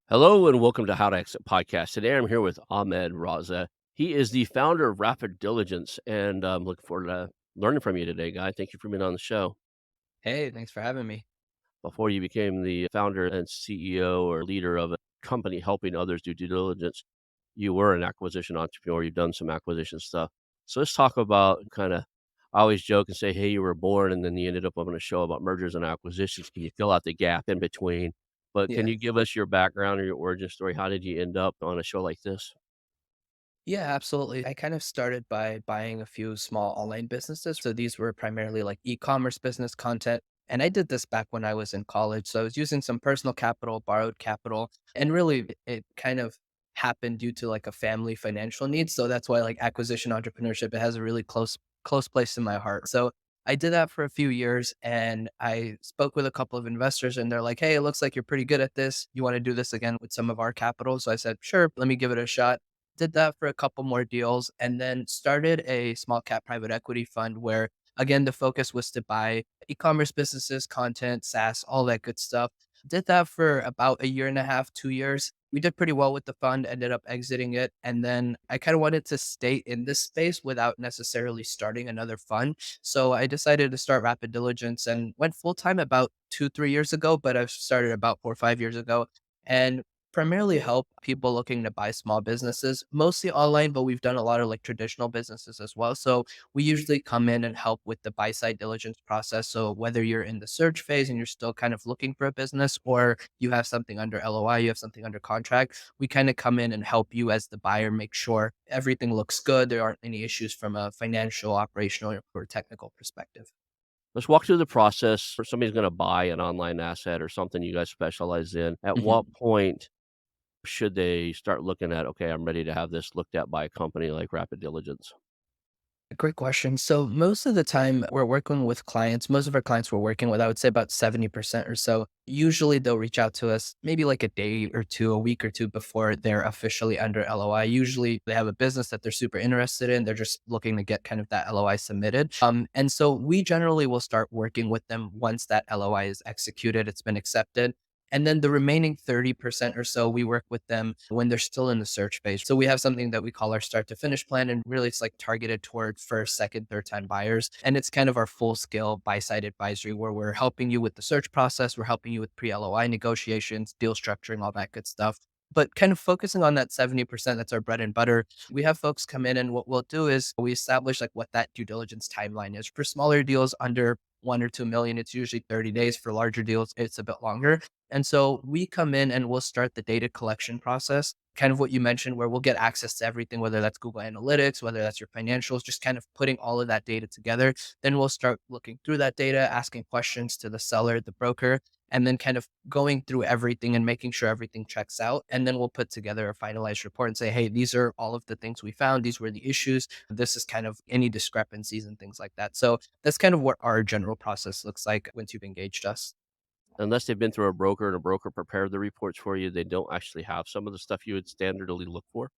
Hello and welcome to How to Exit Podcast. Today I'm here with Ahmed Raza. He is the founder of Rapid Diligence, and I'm looking forward to learning from you today, guy. Thank you for being on the show. Hey, thanks for having me. Before you became the founder and CEO or leader of a company helping others do due diligence, you were an acquisition entrepreneur. You've done some acquisition stuff. So let's talk about I always joke and say, hey, you were born and then you ended up on a show about mergers and acquisitions. Can you fill out the gap in between? But can Yeah. you give us your background or your origin story? How did you end up on a show like this? Yeah, absolutely. I kind of started by buying a few small online businesses. So these were primarily like e-commerce business content. And I did this back when I was in college. So I was using some personal capital, borrowed capital, and really it kind of happened due to like a family financial need. So that's why like acquisition entrepreneurship, it has a really close place in my heart. So I did that for a few years and I spoke with a couple of investors and they're like, "Hey, it looks like you're pretty good at this. You want to do this again with some of our capital?" So I said, "Sure, let me give it a shot." Did that for a couple more deals and then started a small cap private equity fund where, again, the focus was to buy e-commerce businesses, content, SaaS, all that good stuff. Did that for about a year and a half, 2 years. We did pretty well with the fund, ended up exiting it. And then I kind of wanted to stay in this space without necessarily starting another fund. So I decided to start Rapid Diligence and went full time about 2, 3 years ago, but I've started about 4 or 5 years ago. And primarily help people looking to buy small businesses, mostly online, but we've done a lot of like traditional businesses as well. So we usually come in and help with the buy side diligence process. So whether you're in the search phase and you're still kind of looking for a business, or you have something under LOI, you have something under contract, we kind of come in and help you as the buyer make sure everything looks good. There aren't any issues from a financial, operational, or technical perspective. Let's walk through the process. Or somebody's going to buy an online asset or something you guys specialize in. At what point should they start looking at, okay, I'm ready to have this looked at by a company like Rapid Diligence? Great question. So most of the time we're working with clients, most of our clients we're working with, I would say about 70% or so. Usually they'll reach out to us maybe like a day or two, a week or two before they're officially under LOI. Usually they have a business that they're super interested in. They're just looking to get kind of that LOI submitted. And so we generally will start working with them once that LOI is executed, it's been accepted. And then the remaining 30% or so, we work with them when they're still in the search phase. So we have something that we call our start to finish plan. And really, it's like targeted toward first, second, third time buyers. And it's kind of our full scale buy side advisory where we're helping you with the search process. We're helping you with pre LOI negotiations, deal structuring, all that good stuff. But kind of focusing on that 70%, that's our bread and butter. We have folks come in and what we'll do is we establish like what that due diligence timeline is. For smaller deals under 1 or 2 million, it's usually 30 days. For larger deals, it's a bit longer. And so we come in and we'll start the data collection process, kind of what you mentioned, where we'll get access to everything, whether that's Google Analytics, whether that's your financials, just kind of putting all of that data together. Then we'll start looking through that data, asking questions to the seller, the broker, and then kind of going through everything and making sure everything checks out. And then we'll put together a finalized report and say, hey, these are all of the things we found. These were the issues. This is kind of any discrepancies and things like that. So that's kind of what our general process looks like once you've engaged us. Unless they've been through a broker and a broker prepared the reports for you, they don't actually have some of the stuff you would standardly look for.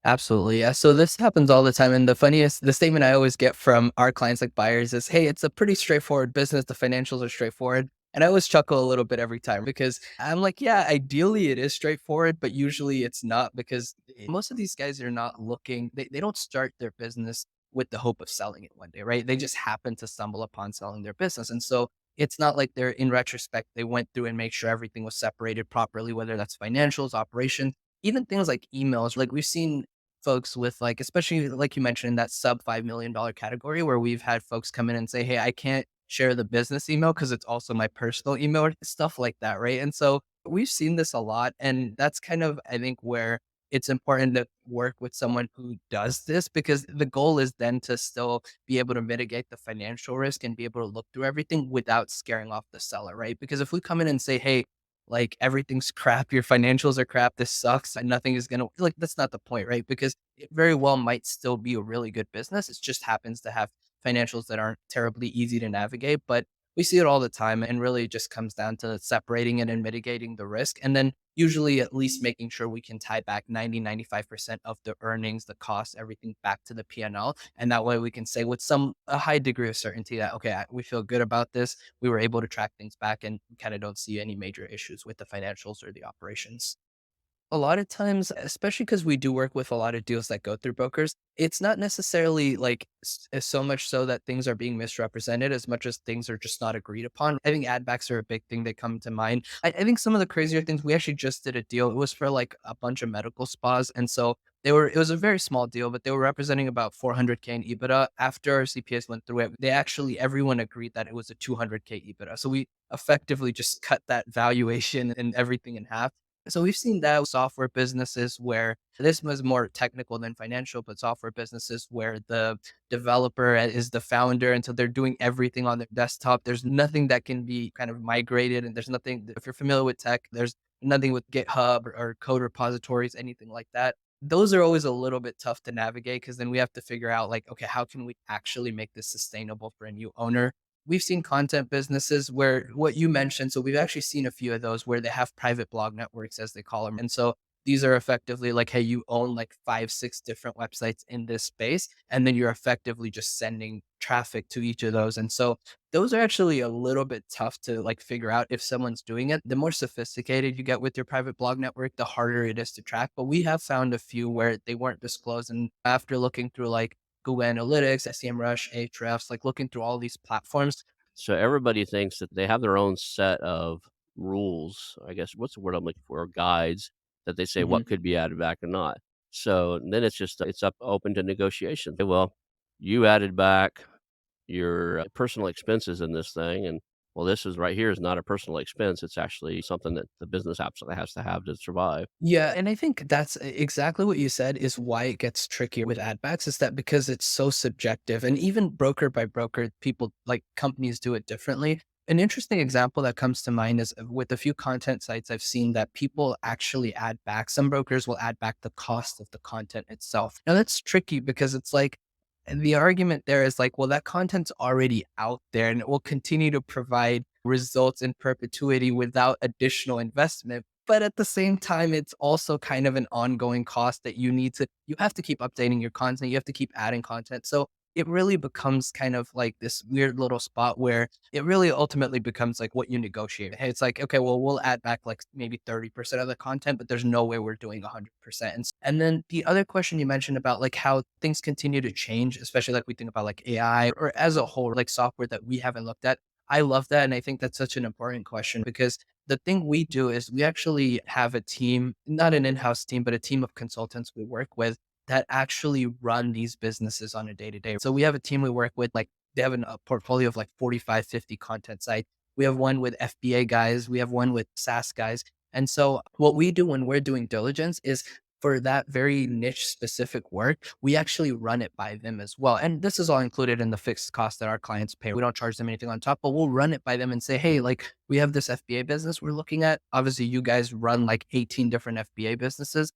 Absolutely. Yeah. So this happens all the time. And the statement I always get from our clients, like buyers, is, hey, it's a pretty straightforward business. The financials are straightforward. And I always chuckle a little bit every time because I'm like, yeah, ideally it is straightforward, but usually it's not because most of these guys are not looking, they don't start their business with the hope of selling it one day, right? They just happen to stumble upon selling their business. And so it's not like they're in retrospect, they went through and make sure everything was separated properly, whether that's financials, operations, even things like emails. Like we've seen folks with like, especially like you mentioned in that sub $5 million category where we've had folks come in and say, hey, I can't share the business email because it's also my personal email, or stuff like that. Right. And so we've seen this a lot. And that's kind of, I think, where it's important to work with someone who does this because the goal is then to still be able to mitigate the financial risk and be able to look through everything without scaring off the seller. Right. Because if we come in and say, hey, like everything's crap, your financials are crap, this sucks, and nothing is gonna like that's not the point, right? Because it very well might still be a really good business. It just happens to have financials that aren't terribly easy to navigate. But We see it all the time and really just comes down to separating it and mitigating the risk. And then usually at least making sure we can tie back 90, 95% of the earnings, the cost, everything back to the P&L. And that way we can say with a high degree of certainty that, okay, we feel good about this. We were able to track things back and kind of don't see any major issues with the financials or the operations. A lot of times, especially because we do work with a lot of deals that go through brokers, it's not necessarily like so much so that things are being misrepresented as much as things are just not agreed upon. I think ad backs are a big thing that come to mind. I think some of the crazier things, we actually just did a deal. It was for like a bunch of medical spas. And so it was a very small deal, but they were representing about 400K in EBITDA. After our CPAs went through it, everyone agreed that it was a 200K EBITDA. So we effectively just cut that valuation and everything in half. So we've seen that with software businesses where this was more technical than financial, but software businesses where the developer is the founder. And so they're doing everything on their desktop. There's nothing that can be kind of migrated. And there's nothing, if you're familiar with tech, there's nothing with GitHub or code repositories, anything like that. Those are always a little bit tough to navigate because then we have to figure out like, okay, how can we actually make this sustainable for a new owner? We've seen content businesses where what you mentioned, so we've actually seen a few of those where they have private blog networks, as they call them. And so these are effectively like, hey, you own like 5, 6 different websites in this space, and then you're effectively just sending traffic to each of those. And so those are actually a little bit tough to like figure out if someone's doing it. The more sophisticated you get with your private blog network, the harder it is to track. But we have found a few where they weren't disclosed. And after looking through like Google Analytics, SEMrush, Ahrefs, like looking through all these platforms. So everybody thinks that they have their own set of rules, I guess, what's the word I'm looking for? Guides that they say what Mhm. could be added back or not. So then it's just it's up open to negotiation. Okay, well, you added back your personal expenses in this thing, and well, this is right here is not a personal expense. It's actually something that the business absolutely has to have to survive. Yeah, and I think that's exactly what you said is why it gets trickier with ad backs is that because it's so subjective and even broker by broker, people like companies do it differently. An interesting example that comes to mind is with a few content sites I've seen that people actually add back. Some brokers will add back the cost of the content itself. Now that's tricky because it's like the argument there is like, well, that content's already out there and it will continue to provide results in perpetuity without additional investment. But at the same time, it's also kind of an ongoing cost that you have to keep updating your content. You have to keep adding content. So it really becomes kind of like this weird little spot where it really ultimately becomes like what you negotiate. Hey, it's like, okay, well, we'll add back like maybe 30% of the content, but there's no way we're doing 100%. And then the other question you mentioned about like how things continue to change, especially like we think about like AI or as a whole, like software that we haven't looked at. I love that. And I think that's such an important question because the thing we do is we actually have a team, not an in-house team, but a team of consultants we work with that actually run these businesses on a day to day. So we have a team we work with, like they have a portfolio of like 45, 50 content sites. We have one with FBA guys. We have one with SaaS guys. And so what we do when we're doing diligence is for that very niche specific work, we actually run it by them as well. And this is all included in the fixed cost that our clients pay. We don't charge them anything on top, but we'll run it by them and say, hey, like we have this FBA business we're looking at. Obviously, you guys run like 18 different FBA businesses.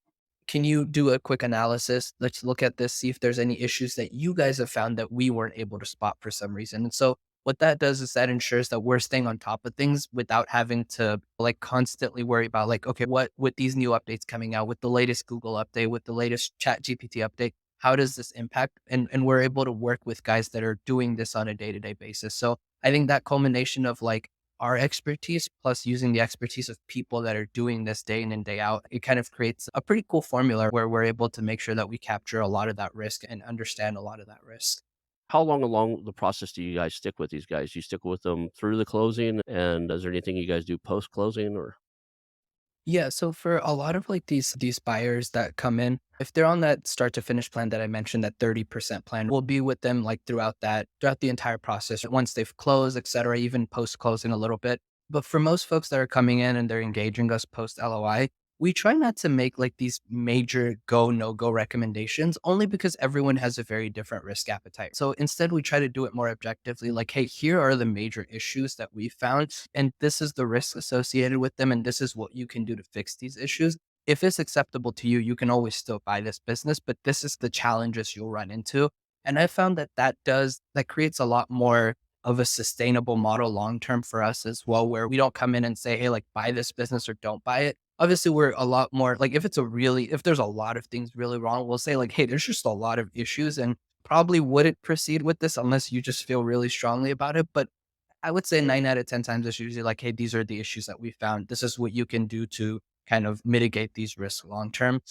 Can you do a quick analysis? Let's look at this, see if there's any issues that you guys have found that we weren't able to spot for some reason. And so what that does is that ensures that we're staying on top of things without having to like constantly worry about like, okay, what with these new updates coming out, with the latest Google update, with the latest Chat GPT update, how does this impact? And we're able to work with guys that are doing this on a day-to-day basis. So I think that culmination of like our expertise plus using the expertise of people that are doing this day in and day out, it kind of creates a pretty cool formula where we're able to make sure that we capture a lot of that risk and understand a lot of that risk. How long along the process do you guys stick with these guys? Do you stick with them through the closing, and is there anything you guys do post closing or Yeah, so for a lot of like these buyers that come in, if they're on that start to finish plan that I mentioned, that 30% plan, we'll be with them like throughout the entire process, once they've closed, et cetera, even post closing a little bit. But for most folks that are coming in and they're engaging us post LOI, we try not to make like these major go no go recommendations only because everyone has a very different risk appetite. So instead we try to do it more objectively like, hey, here are the major issues that we found and this is the risk associated with them and this is what you can do to fix these issues. If it's acceptable to you, you can always still buy this business, but this is the challenges you'll run into. And I found that that creates a lot more of a sustainable model long term for us as well, where we don't come in and say, hey, like buy this business or don't buy it. Obviously, we're a lot more like if there's a lot of things really wrong, we'll say, like, hey, there's just a lot of issues and probably wouldn't proceed with this unless you just feel really strongly about it. But I would say 9 out of 10 times it's usually like, hey, these are the issues that we found. This is what you can do to kind of mitigate these risks long term.